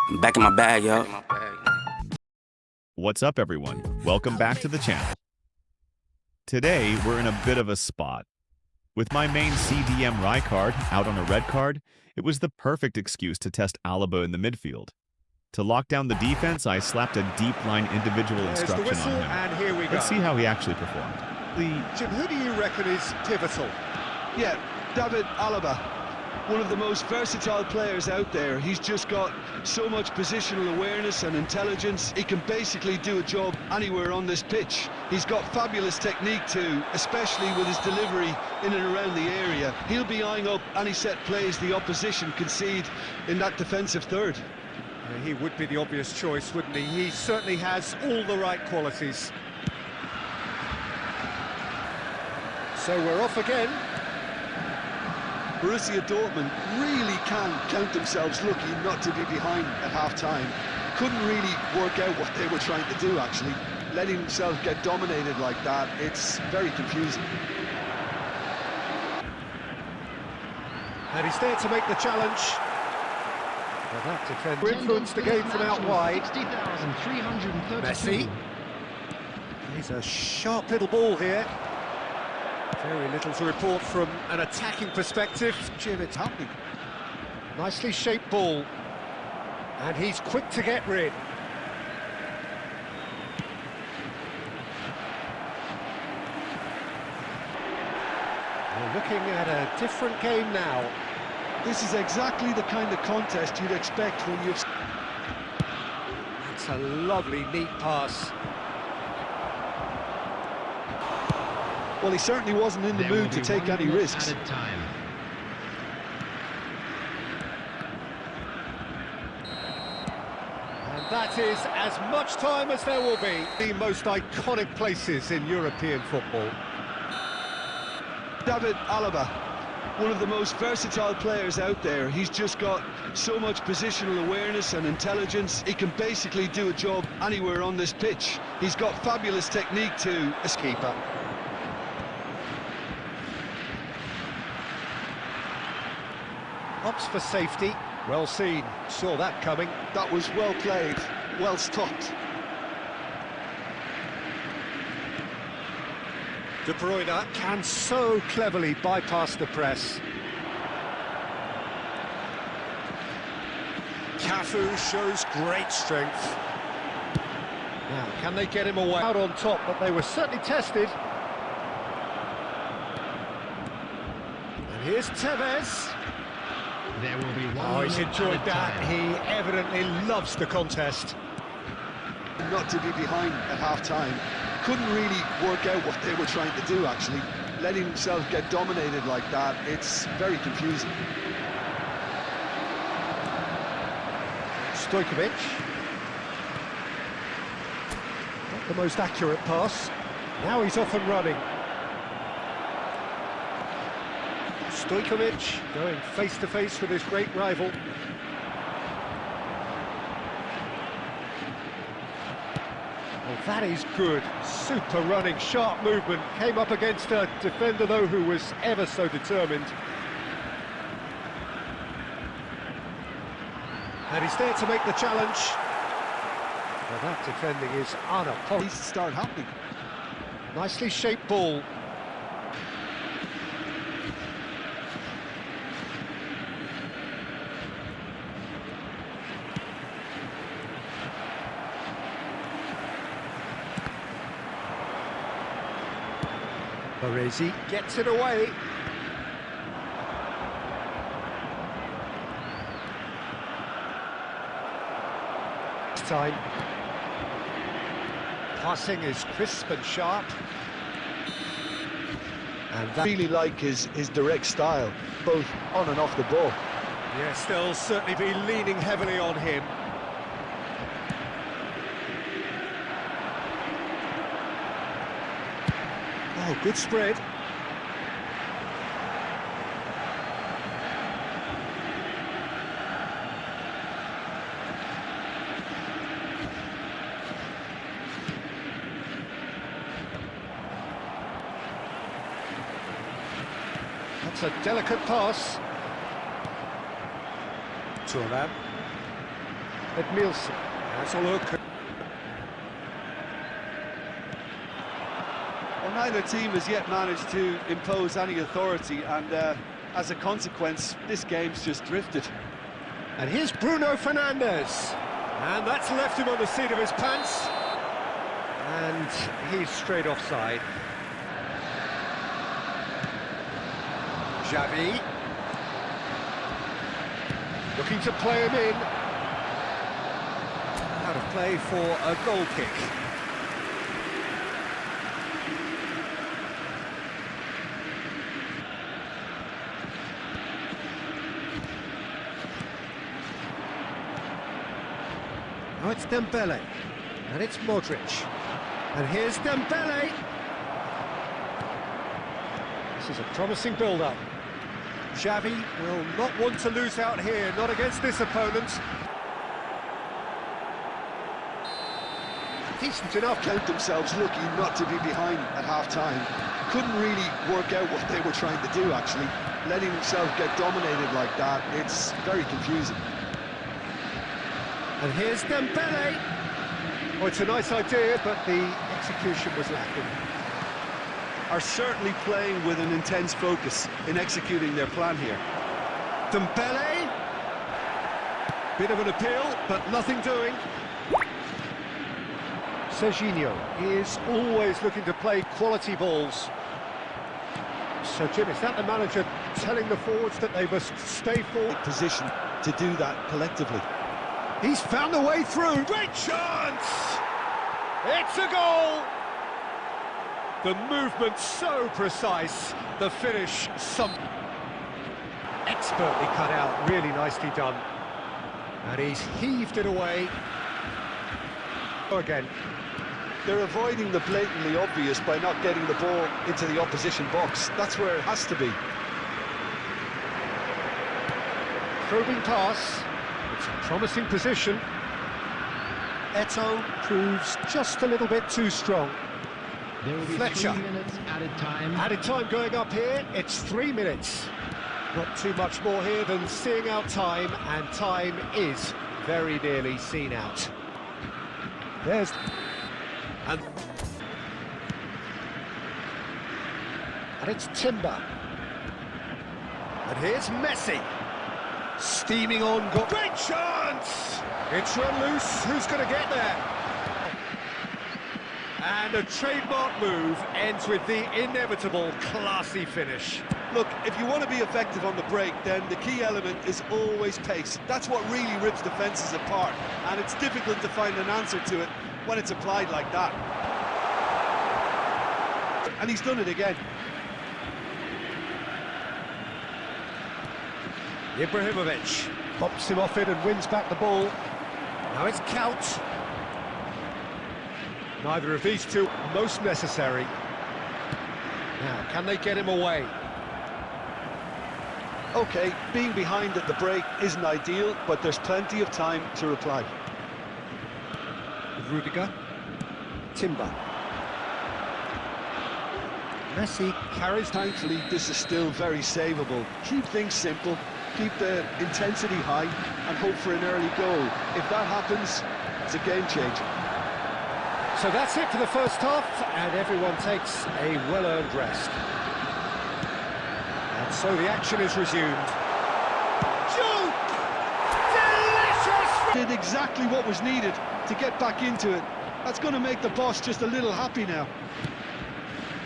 I'm back in my bag, yo. What's up, everyone? Welcome back to the channel. Today, we're in a bit of a spot. With my main CDM Rijkaard out on a red card, it was the perfect excuse to test Alaba in the midfield. To lock down the defense, I slapped a deep line individual instruction on him. And here we go. Let's see how he actually performed. Jim, who do you reckon is pivotal? Yeah, David Alaba, one of the most versatile players out there. He's just got so much positional awareness and intelligence. He can basically do a job anywhere on this pitch. He's got fabulous technique too, especially with his delivery in and around the area. He'll be eyeing up any set plays the opposition concede in that defensive third. Yeah, he would be the obvious choice, wouldn't he? He certainly has all the right qualities. So we're off again. Borussia Dortmund really can count themselves lucky not to be behind at half-time. Couldn't really work out what they were trying to do, actually. Letting themselves get dominated like that, it's very confusing. And he's there to make the challenge. Well, that defender influenced the game from out wide. Messi. He's a sharp little ball here. Very little to report from an attacking perspective. Jim, it's happening. Nicely shaped ball. And he's quick to get rid. We're looking at a different game now. This is exactly the kind of contest you'd expect when you've... It's a lovely, neat pass. Well, he certainly wasn't in the mood to take any risks. And that is as much time as there will be. The most iconic places in European football. David Alaba, one of the most versatile players out there. He's just got so much positional awareness and intelligence. He can basically do a job anywhere on this pitch. He's got fabulous technique too, as keeper. Opts for safety. Well seen. Saw that coming. That was well played, well stopped. De Bruyne can so cleverly bypass the press. Cafu shows great strength. Now, can they get him away? Out on top, but they were certainly tested. And here's Tevez. There will be one. Oh, he's enjoyed that. He evidently loves the contest. Not to be behind at half-time. Couldn't really work out what they were trying to do, actually. Letting themselves get dominated like that, it's very confusing. Stojkovic. Not the most accurate pass. Now he's off and running. Stojkovic going face-to-face with his great rival. Well, that is good. Super running, sharp movement. Came up against a defender, though, who was ever so determined. And he's there to make the challenge. Well, that defending is unapologetic. Needs to start happening. Nicely shaped ball. Baresi gets it away. This time. Passing is crisp and sharp. And that Really like his direct style, both on and off the ball. yes, they'll certainly be leaning heavily on him. Oh, good spread. That's a delicate pass. Turan. Edmilson. That's a look. Well, neither team has yet managed to impose any authority, and as a consequence, this game's just drifted. And here's Bruno Fernandes. And that's left him on the seat of his pants. And he's straight offside. Xavi. Looking to play him in. Out of play for a goal kick. Now it's Dembele, and it's Modric. And here's Dembele. This is a promising build-up. Xavi will not want to lose out here, not against this opponent. Decent enough. Count themselves lucky not to be behind at half-time. Couldn't really work out what they were trying to do, actually. Letting themselves get dominated like that, it's very confusing. And here's Dembele. Oh, it's a nice idea, but the execution was lacking. Are certainly playing with an intense focus in executing their plan here. Dembele. Bit of an appeal, but nothing doing. Serginho is always looking to play quality balls. So, Jim, is that the manager telling the forwards that they must stay forward? Position to do that collectively. He's found a way through. Great chance! It's a goal! The movement so precise, the finish expertly cut out, really nicely done. And he's heaved it away. Again. They're avoiding the blatantly obvious by not getting the ball into the opposition box. That's where it has to be. Probing pass. It's a promising position. Eto'o proves just a little bit too strong. There will be Fletcher. 3 minutes added time. Added time going up here, it's 3 minutes. Not too much more here than seeing out time, and time is very nearly seen out. There's... And it's Timber. And here's Messi. Steaming on goal. Great chance! It's run loose. Who's going to get there? And a trademark move ends with the inevitable classy finish. Look, if you want to be effective on the break, then the key element is always pace. That's what really rips defences apart, and it's difficult to find an answer to it when it's applied like that. And he's done it again. Ibrahimovic pops him off it and wins back the ball. Now it's Count. Neither of these two most necessary. Now, can they get him away? Okay, being behind at the break isn't ideal, but there's plenty of time to reply. Rudiger. Timber. Messi carries. Thankfully, this is still very savable. Keep things simple, keep the intensity high, and hope for an early goal. If that happens, it's a game changer. So that's it for the first half, and everyone takes a well-earned rest. And so the action is resumed. Shoot! Delicious! Did exactly what was needed to get back into it. That's going to make the boss just a little happy now.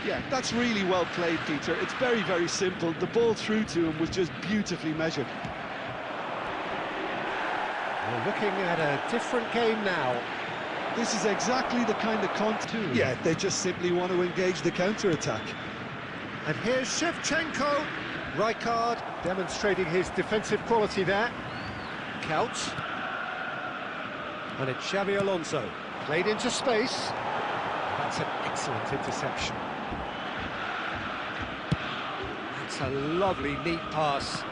Yeah, that's really well played, Peter. It's very, very simple. The ball through to him was just beautifully measured. We're looking at a different game now. This is exactly the kind of content. Yeah, they just simply want to engage the counter-attack. And here's Shevchenko. Rijkaard demonstrating his defensive quality there. Count. And it's Xavi Alonso. Played into space. That's an excellent interception. That's a lovely, neat pass.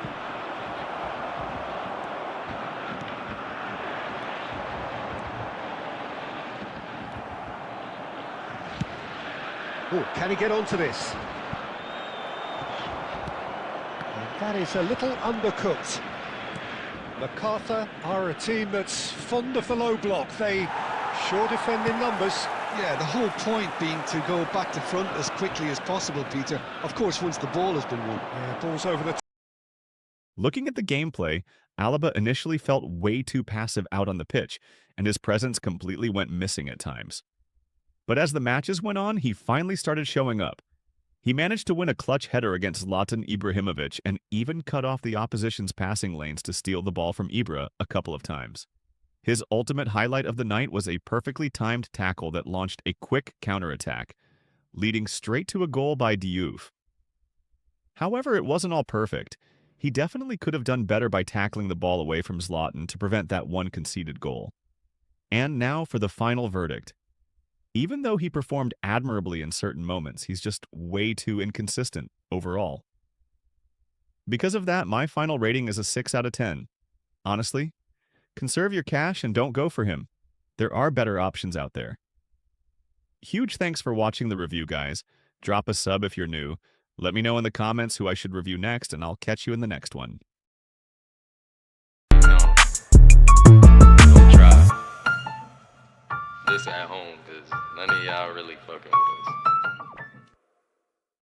Oh, can he get onto this? And that is a little undercooked. MacArthur are a team that's fond of the low block. They sure defend in numbers. Yeah, the whole point being to go back to front as quickly as possible, Peter. Of course, once the ball has been won. Yeah, ball's over the Looking at the gameplay, Alaba initially felt way too passive out on the pitch, and his presence completely went missing at times. But as the matches went on, he finally started showing up. He managed to win a clutch header against Zlatan Ibrahimovic and even cut off the opposition's passing lanes to steal the ball from Ibra a couple of times. His ultimate highlight of the night was a perfectly timed tackle that launched a quick counterattack, leading straight to a goal by Diouf. However, it wasn't all perfect. He definitely could have done better by tackling the ball away from Zlatan to prevent that one conceded goal. And now for the final verdict. Even though he performed admirably in certain moments, he's just way too inconsistent overall. Because of that, my final rating is a 6 out of 10. Honestly, conserve your cash and don't go for him. There are better options out there. Huge thanks for watching the review, guys. Drop a sub if you're new. Let me know in the comments who I should review next, and I'll catch you in the next one. No, don't try this at home, because none of y'all really fucking with us.